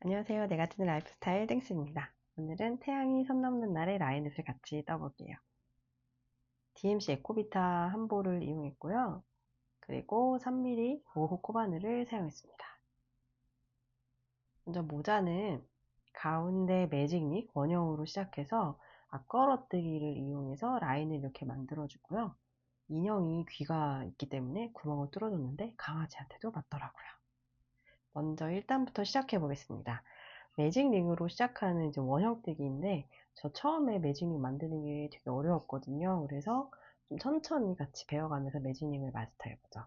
안녕하세요. 내가 듣는 라이프스타일 땡스입니다. 오늘은 태양이 선 넘는 날의 라인을 같이 떠볼게요. DMC 에코비타 한 볼을 이용했고요. 그리고 3mm 보호 코바늘을 사용했습니다. 먼저 모자는 가운데 매직닉 원형으로 시작해서 앞걸어뜨기를 이용해서 라인을 이렇게 만들어주고요. 인형이 귀가 있기 때문에 구멍을 뚫어줬는데 강아지한테도 맞더라고요. 먼저 1단부터 시작해 보겠습니다. 매직링으로 시작하는 이제 원형뜨기인데 저 처음에 매직링 만드는 게 되게 어려웠거든요. 그래서 좀 천천히 같이 배워가면서 매직링을 마스터해보죠.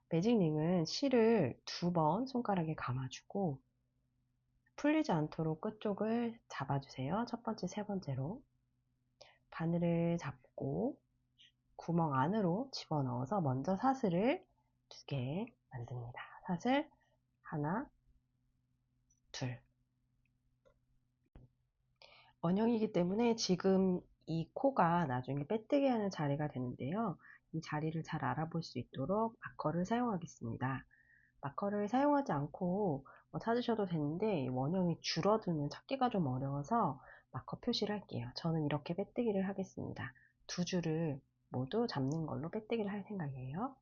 매직링은 실을 2번 손가락에 감아주고 풀리지 않도록 끝쪽을 잡아주세요. 첫 번째, 세 번째로 바늘을 잡고 구멍 안으로 집어넣어서 먼저 사슬을 2개 만듭니다. 사슬 하나, 둘. 원형이기 때문에 지금 이 코가 나중에 빼뜨기 하는 자리가 되는데요. 이 자리를 잘 알아볼 수 있도록 마커를 사용하겠습니다. 마커를 사용하지 않고 찾으셔도 되는데 원형이 줄어들면 찾기가 좀 어려워서 마커 표시를 할게요. 저는 이렇게 빼뜨기를 하겠습니다. 2줄을 모두 잡는 걸로 빼뜨기를 할 생각이에요.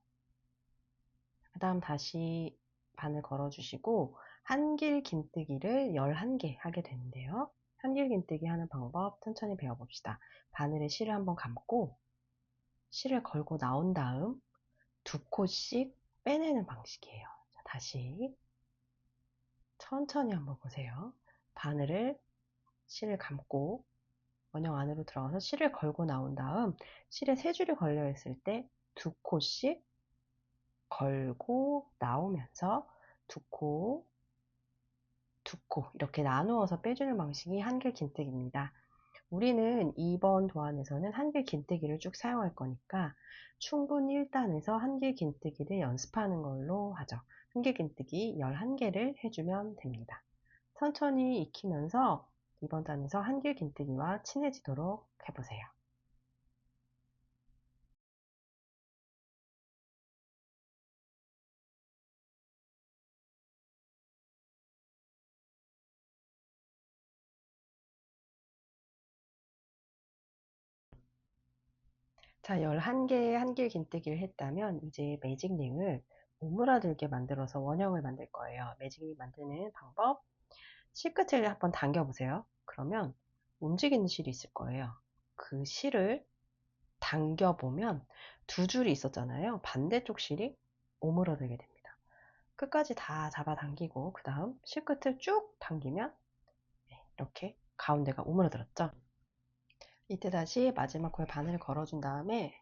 그 다음 다시 바늘 걸어주시고 한길 긴뜨기를 11개 하게 되는데요. 한길 긴뜨기 하는 방법 천천히 배워봅시다. 바늘에 실을 한번 감고 실을 걸고 나온 다음 2코씩 빼내는 방식이에요. 자, 다시 천천히 한번 보세요. 바늘을 실을 감고 원형 안으로 들어가서 실을 걸고 나온 다음 실에 3줄이 걸려 있을 때 2코씩 걸고 나오면서 2코, 2코 이렇게 나누어서 빼주는 방식이 한길 긴뜨기입니다. 우리는 이번 도안에서는 한길 긴뜨기를 쭉 사용할 거니까 충분히 1단에서 한길 긴뜨기를 연습하는 걸로 하죠. 한길 긴뜨기 11개를 해주면 됩니다. 천천히 익히면서 이번 단에서 한길 긴뜨기와 친해지도록 해보세요. 자, 11개의 한길 긴뜨기를 했다면 이제 매직링을 오므라들게 만들어서 원형을 만들 거예요. 매직링 만드는 방법, 실끝을 한번 당겨보세요. 그러면 움직이는 실이 있을 거예요. 그 실을 당겨보면 2줄이 있었잖아요. 반대쪽 실이 오므라들게 됩니다. 끝까지 다 잡아당기고 그 다음 실끝을 쭉 당기면 이렇게 가운데가 오므라들었죠. 이때 다시 마지막 코에 바늘을 걸어준 다음에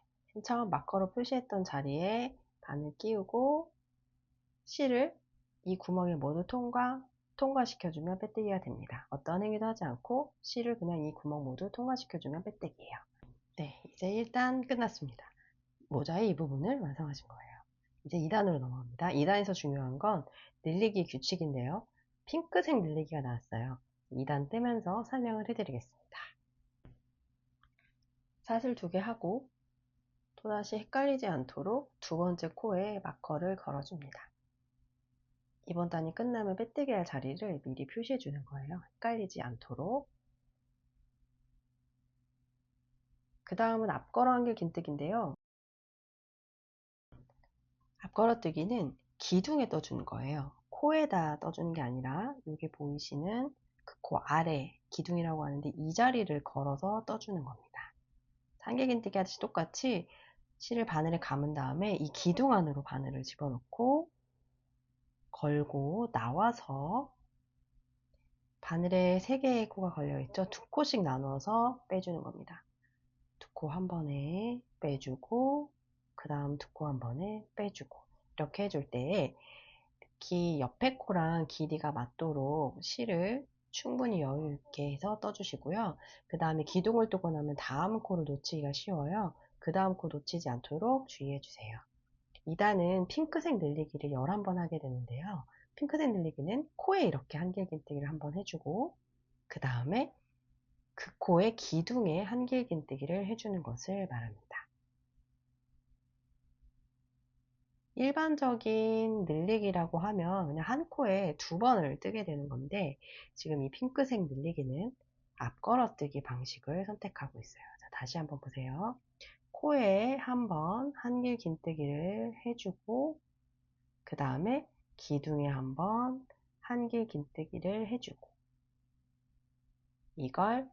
처음 마커로 표시했던 자리에 바늘 끼우고 실을 이 구멍에 모두 통과시켜주면 빼뜨기가 됩니다. 어떤 행위도 하지 않고 실을 그냥 이 구멍 모두 통과시켜주면 빼뜨기예요. 네, 이제 1단 끝났습니다. 모자의 이 부분을 완성하신 거예요. 이제 2단으로 넘어갑니다. 2단에서 중요한 건 늘리기 규칙인데요. 핑크색 늘리기가 나왔어요. 2단 뜨면서 설명을 해드리겠습니다. 사슬 2개 하고 또다시 헷갈리지 않도록 2번째 코에 마커를 걸어줍니다. 이번 단이 끝나면 빼뜨기 할 자리를 미리 표시해 주는 거예요. 헷갈리지 않도록. 그 다음은 앞걸어 한길 긴뜨기인데요. 앞걸어뜨기는 기둥에 떠주는 거예요. 코에다 떠주는 게 아니라 여기 보이시는 그 코 아래 기둥이라고 하는데 이 자리를 걸어서 떠주는 겁니다. 한길 긴뜨기 하듯이 똑같이 실을 바늘에 감은 다음에 이 기둥 안으로 바늘을 집어넣고 걸고 나와서 바늘에 3개의 코가 걸려있죠. 2코씩 나눠서 빼주는 겁니다. 2코 한 번에 빼주고 그 다음 2코 한 번에 빼주고 이렇게 해줄 때 특히 옆에 코랑 길이가 맞도록 실을 충분히 여유 있게 해서 떠주시고요. 그 다음에 기둥을 뜨고 나면 다음 코를 놓치기가 쉬워요. 그 다음 코 놓치지 않도록 주의해 주세요. 2단은 핑크색 늘리기를 11번 하게 되는데요. 핑크색 늘리기는 코에 이렇게 한길 긴뜨기를 한번 해주고 그 다음에 그 코의 기둥에 한길 긴뜨기를 해주는 것을 말합니다. 일반적인 늘리기라고 하면 그냥 한 코에 두 번을 뜨게 되는 건데, 지금 이 핑크색 늘리기는 앞걸어뜨기 방식을 선택하고 있어요. 자, 다시 한번 보세요. 코에 한 번 한길 긴뜨기를 해주고, 그 다음에 기둥에 한 번 한길 긴뜨기를 해주고, 이걸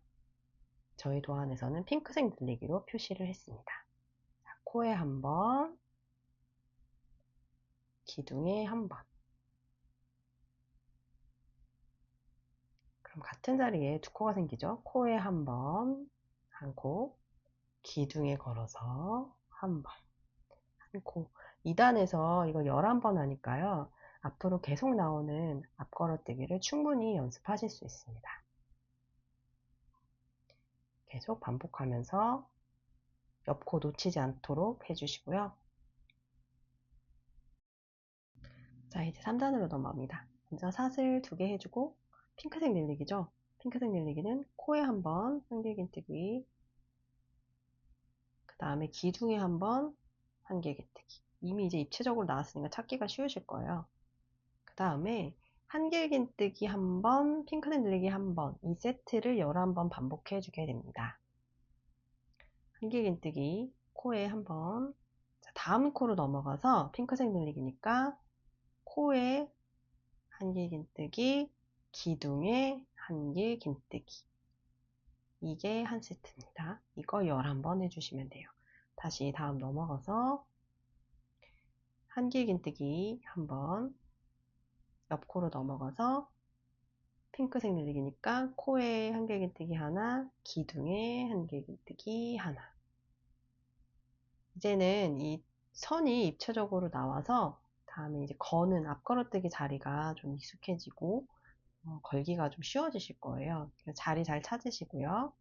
저희 도안에서는 핑크색 늘리기로 표시를 했습니다. 자, 코에 한 번, 기둥에 한 번. 그럼 같은 자리에 두 코가 생기죠. 코에 한 번, 한 코, 기둥에 걸어서 한 번, 한 코. 2단에서 이거 11번 하니까요. 앞으로 계속 나오는 앞걸어뜨기를 충분히 연습하실 수 있습니다. 계속 반복하면서 옆코 놓치지 않도록 해주시고요. 자, 이제 3단으로 넘어갑니다. 먼저 사슬 2개 해주고, 핑크색 늘리기죠. 핑크색 늘리기는 코에 한 번 한길긴뜨기, 그 다음에 기둥에 한 번 한길긴뜨기. 이미 이제 입체적으로 나왔으니까 찾기가 쉬우실 거예요. 그 다음에 한길긴뜨기 한 번, 핑크색 늘리기 한 번, 이 세트를 11번 반복해 주게 됩니다. 한길긴뜨기 코에 한 번. 자, 다음 코로 넘어가서 핑크색 늘리기니까 코에 한길긴뜨기, 기둥에 한길긴뜨기. 이게 한 세트입니다. 이거 11번 해주시면 돼요. 다시 다음 넘어가서 한길긴뜨기 한번, 옆코로 넘어가서 핑크색 늘리기니까 코에 한길긴뜨기 하나, 기둥에 한길긴뜨기 하나. 이제는 이 선이 입체적으로 나와서 다음에 이제 거는 앞걸어뜨기 자리가 좀 익숙해지고 걸기가 좀 쉬워지실 거예요. 그래서 자리 잘 찾으시고요.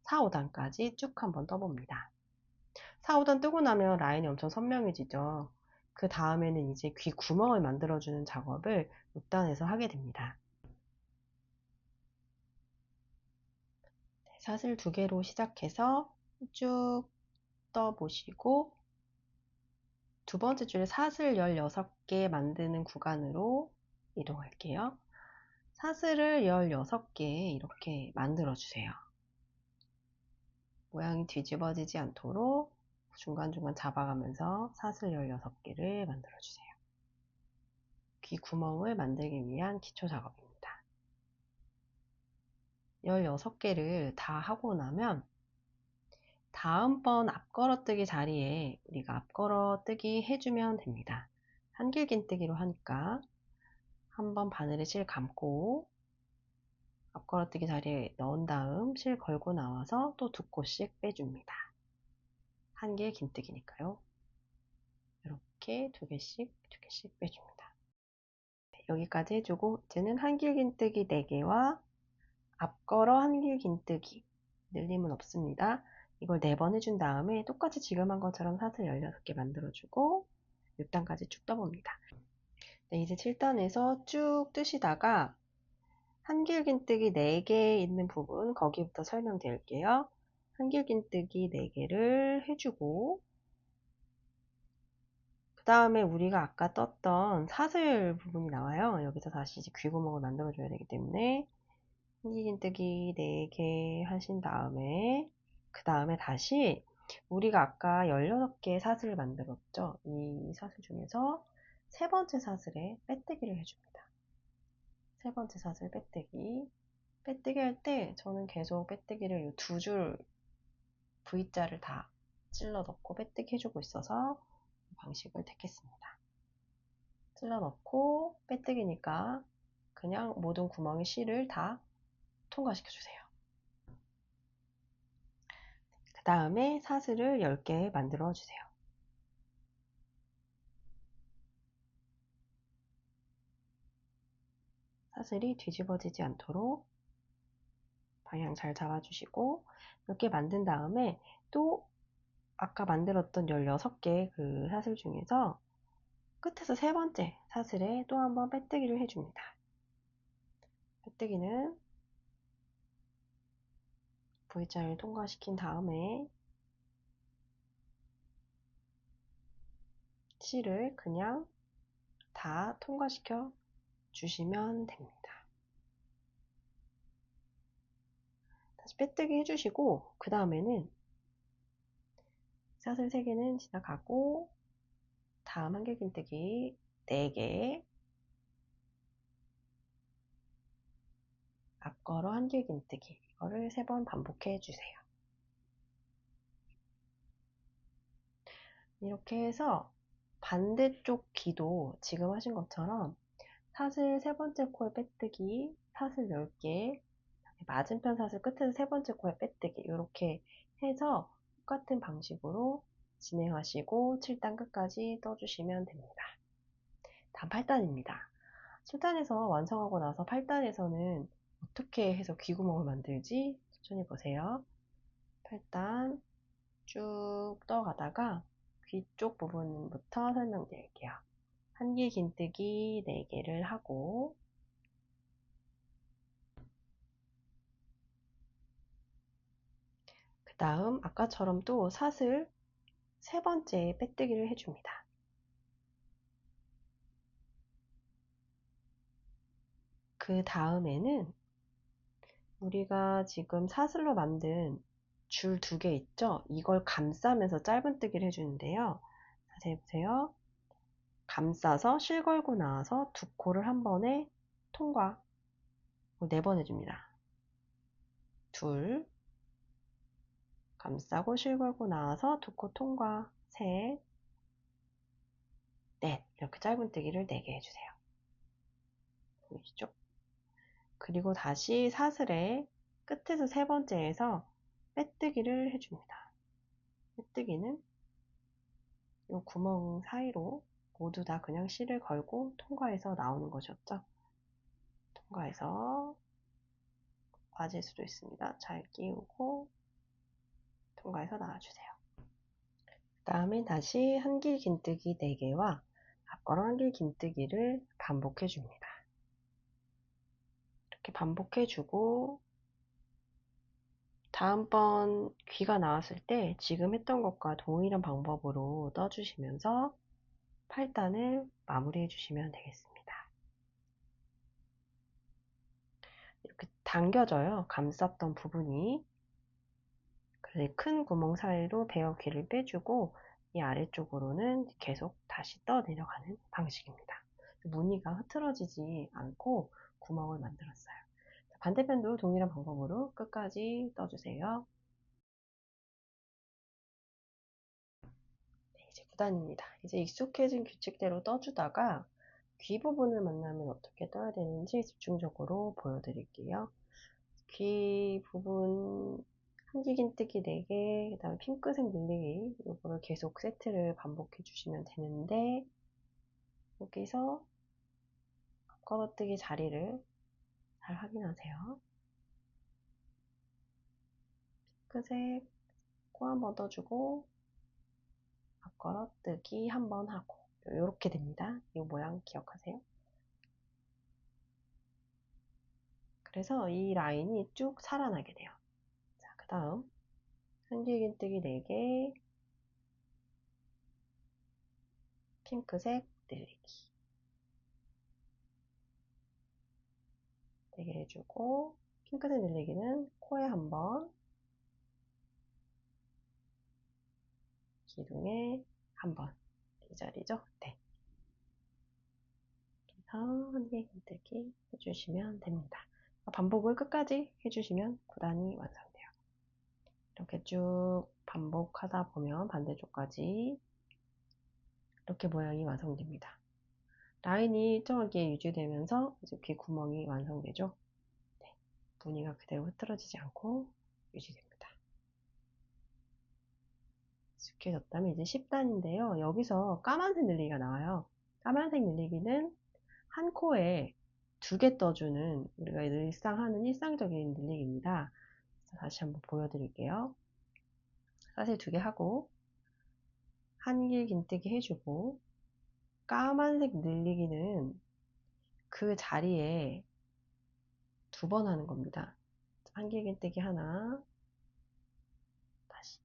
4, 5단까지 쭉 한번 떠봅니다. 4, 5단 뜨고 나면 라인이 엄청 선명해지죠. 그 다음에는 이제 귀 구멍을 만들어주는 작업을 6단에서 하게 됩니다. 사슬 2개로 시작해서 쭉 떠보시고, 두 번째 줄에 사슬 16개 만드는 구간으로 이동할게요. 사슬을 16개 이렇게 만들어주세요. 모양이 뒤집어지지 않도록 중간중간 잡아가면서 사슬 16개를 만들어주세요. 귀 구멍을 만들기 위한 기초 작업입니다. 16개를 다 하고 나면 다음번 앞걸어뜨기 자리에 우리가 앞걸어뜨기 해주면 됩니다. 한길긴뜨기로 하니까 한번 바늘에 실 감고 앞걸어뜨기 자리에 넣은 다음 실 걸고 나와서 또 2코씩 빼줍니다. 한길긴뜨기니까요. 이렇게 2개씩 빼줍니다. 여기까지 해주고 이제는 한길긴뜨기 4개와 앞걸어 한길긴뜨기, 늘림은 없습니다. 이걸 4번 해준 다음에 똑같이 지금 한 것처럼 사슬 16개 만들어주고 6단까지 쭉 떠봅니다. 네, 이제 7단에서 쭉 뜨시다가 한길긴뜨기 4개 있는 부분 거기부터 설명드릴게요. 한길긴뜨기 4개를 해주고 그 다음에 우리가 아까 떴던 사슬 부분이 나와요. 여기서 다시 이제 귀구멍을 만들어줘야 되기 때문에 한길긴뜨기 4개 하신 다음에 그 다음에 다시 우리가 아까 16개의 사슬을 만들었죠. 이 사슬 중에서 세 번째 사슬에 빼뜨기를 해줍니다. 세 번째 사슬 빼뜨기. 빼뜨기 할 때 저는 계속 빼뜨기를 이 2줄 V자를 다 찔러 넣고 빼뜨기 해주고 있어서 이 방식을 택했습니다. 찔러 넣고 빼뜨기니까 그냥 모든 구멍의 실을 다 통과시켜주세요. 그 다음에 사슬을 10개 만들어 주세요. 사슬이 뒤집어지지 않도록 방향 잘 잡아주시고 이렇게 만든 다음에 또 아까 만들었던 16개 그 사슬 중에서 끝에서 세 번째 사슬에 또 한번 빼뜨기를 해줍니다. 빼뜨기는 V자를 통과시킨 다음에 실을 그냥 다 통과시켜 주시면 됩니다. 다시 빼뜨기 해주시고, 그 다음에는 사슬 3개는 지나가고, 다음 한길긴뜨기 4개, 앞걸어 한길긴뜨기, 이거를 3번 반복해 주세요. 이렇게 해서 반대쪽 귀도 지금 하신 것처럼 사슬 3번째 코에 빼뜨기, 사슬 10개, 맞은편 사슬 끝에서 3번째 코에 빼뜨기, 이렇게 해서 똑같은 방식으로 진행하시고 7단 끝까지 떠주시면 됩니다. 다음 8단입니다. 7단에서 완성하고 나서 8단에서는 어떻게 해서 귀구멍을 만들지? 천천히 보세요. 8단 쭉 떠가다가 귀 쪽 부분부터 설명드릴게요. 한길긴뜨기 4개를 하고, 그 다음 아까처럼 또 사슬 3번째 빼뜨기를 해줍니다. 그 다음에는 우리가 지금 사슬로 만든 줄 2개 있죠? 이걸 감싸면서 짧은뜨기를 해주는데요. 자세히 보세요. 감싸서 실 걸고 나와서 2코를 한 번에 통과. 4번 해줍니다. 둘, 감싸고 실 걸고 나와서 2코 통과. 셋, 넷. 이렇게 짧은뜨기를 4개 해주세요. 보이시죠? 그리고 다시 사슬의 끝에서 3번째에서 빼뜨기를 해줍니다. 빼뜨기는 이 구멍 사이로 모두 다 그냥 실을 걸고 통과해서 나오는 것이었죠. 통과해서 빠질 수도 있습니다. 잘 끼우고 통과해서 나와주세요. 그 다음에 다시 한길긴뜨기 4개와 앞걸어 한길긴뜨기를 반복해 줍니다. 이렇게 반복해 주고 다음번 귀가 나왔을 때 지금 했던 것과 동일한 방법으로 떠주시면서 8단을 마무리해 주시면 되겠습니다. 이렇게 당겨져요. 감쌌던 부분이. 그래서 큰 구멍 사이로 베어 귀를 빼주고 이 아래쪽으로는 계속 다시 떠 내려가는 방식입니다. 무늬가 흐트러지지 않고 구멍을 만들었어요. 반대편도 동일한 방법으로 끝까지 떠주세요. 네, 이제 9단입니다. 이제 익숙해진 규칙대로 떠주다가 귀 부분을 만나면 어떻게 떠야 되는지 집중적으로 보여드릴게요. 귀 부분 한길긴뜨기 4개, 그 다음에 핑크색 늘리기, 이거를 계속 세트를 반복해 주시면 되는데, 여기서 걸어뜨기 자리를 잘 확인하세요. 핑크색 코 한번 떠주고, 걸어뜨기 한번 하고, 이렇게 됩니다. 이 모양 기억하세요. 그래서 이 라인이 쭉 살아나게 돼요. 자, 그 다음 한길긴뜨기 4개, 핑크색 늘리기 4개 해주고, 핑크색 늘리기는 코에 한번, 기둥에 한번, 이 자리죠? 네. 그래서 한길긴뜨기 해주시면 됩니다. 반복을 끝까지 해주시면 9단이 완성돼요. 이렇게 쭉 반복하다 보면 반대쪽까지 이렇게 모양이 완성됩니다. 라인이 일정하게 유지되면서 이제 귀 구멍이 완성되죠. 네, 무늬가 그대로 흐트러지지 않고 유지됩니다. 익숙해졌다면 이제 10단인데요. 여기서 까만색 늘리기가 나와요. 까만색 늘리기는 한 코에 2개 떠주는 우리가 늘상 하는 일상적인 늘리기입니다. 다시 한번 보여드릴게요. 사슬 2개 하고 한길긴뜨기 해주고 까만색 늘리기는 그 자리에 2번 하는 겁니다. 한길긴뜨기 하나, 다시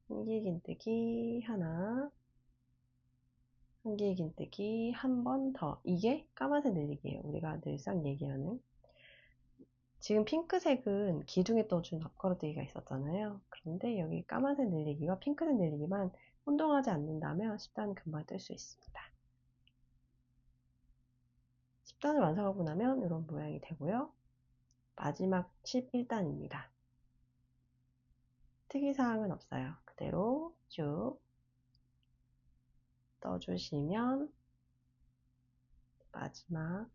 한길긴뜨기 하나, 한기의 긴뜨기 한 번 더. 이게 까만색 늘리기예요. 우리가 늘상 얘기하는. 지금 핑크색은 기둥에 떠준 앞걸어뜨기가 있었잖아요. 그런데 여기 까만색 늘리기와 핑크색 늘리기만 혼동하지 않는다면 10단 금방 뜰 수 있습니다. 10단을 완성하고 나면 이런 모양이 되고요. 마지막 11단입니다. 특이사항은 없어요. 그대로 쭉 떠주시면 마지막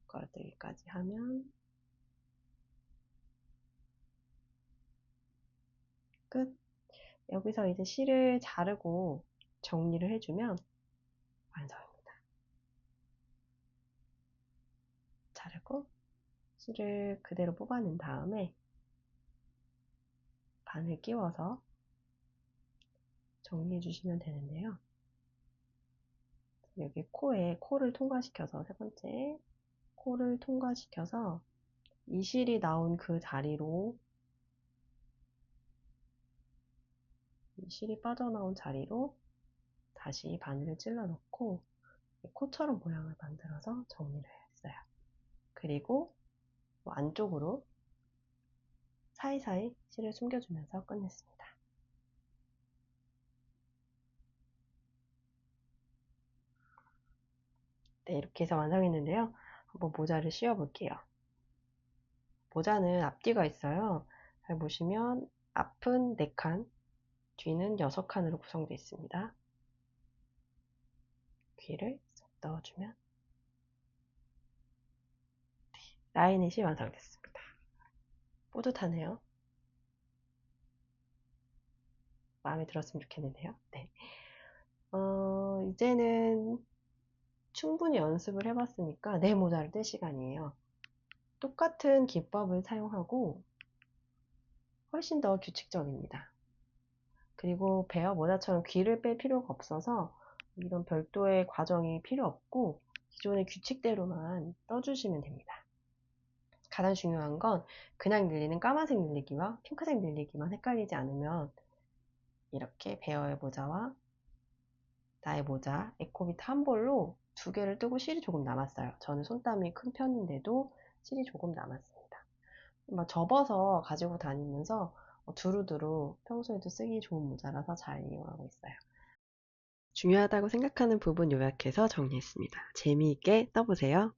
걸어뜨기까지 하면 끝. 여기서 이제 실을 자르고 정리를 해주면 완성입니다. 자르고 실을 그대로 뽑아낸 다음에 바늘 끼워서 정리해 주시면 되는데요. 여기 코를 통과시켜서 세 번째 코를 통과시켜서 이 실이 나온 그 자리로 이 실이 빠져나온 자리로 다시 바늘을 찔러 넣고 코처럼 모양을 만들어서 정리를 했어요. 그리고 안쪽으로 사이사이 실을 숨겨주면서 끝냈습니다. 네, 이렇게 해서 완성했는데요. 한번 모자를 씌워 볼게요. 모자는 앞뒤가 있어요. 잘 보시면 앞은 4칸, 뒤는 6칸으로 구성되어 있습니다. 귀를 쏙 넣어주면 라인잇이 완성됐습니다. 뿌듯하네요. 마음에 들었으면 좋겠는데요. 네. 이제는 충분히 연습을 해봤으니까 내 모자를 뗄 시간이에요. 똑같은 기법을 사용하고 훨씬 더 규칙적입니다. 그리고 베어 모자처럼 귀를 뺄 필요가 없어서 이런 별도의 과정이 필요 없고 기존의 규칙대로만 떠주시면 됩니다. 가장 중요한 건 그냥 늘리는 까만색 늘리기와 핑크색 늘리기만 헷갈리지 않으면 이렇게 베어의 모자와 나의 모자, 에코비트 한 볼로 2개를 뜨고 실이 조금 남았어요. 저는 손땀이 큰 편인데도 실이 조금 남았습니다. 접어서 가지고 다니면서 두루두루 평소에도 쓰기 좋은 모자라서 잘 이용하고 있어요. 중요하다고 생각하는 부분 요약해서 정리했습니다. 재미있게 써보세요.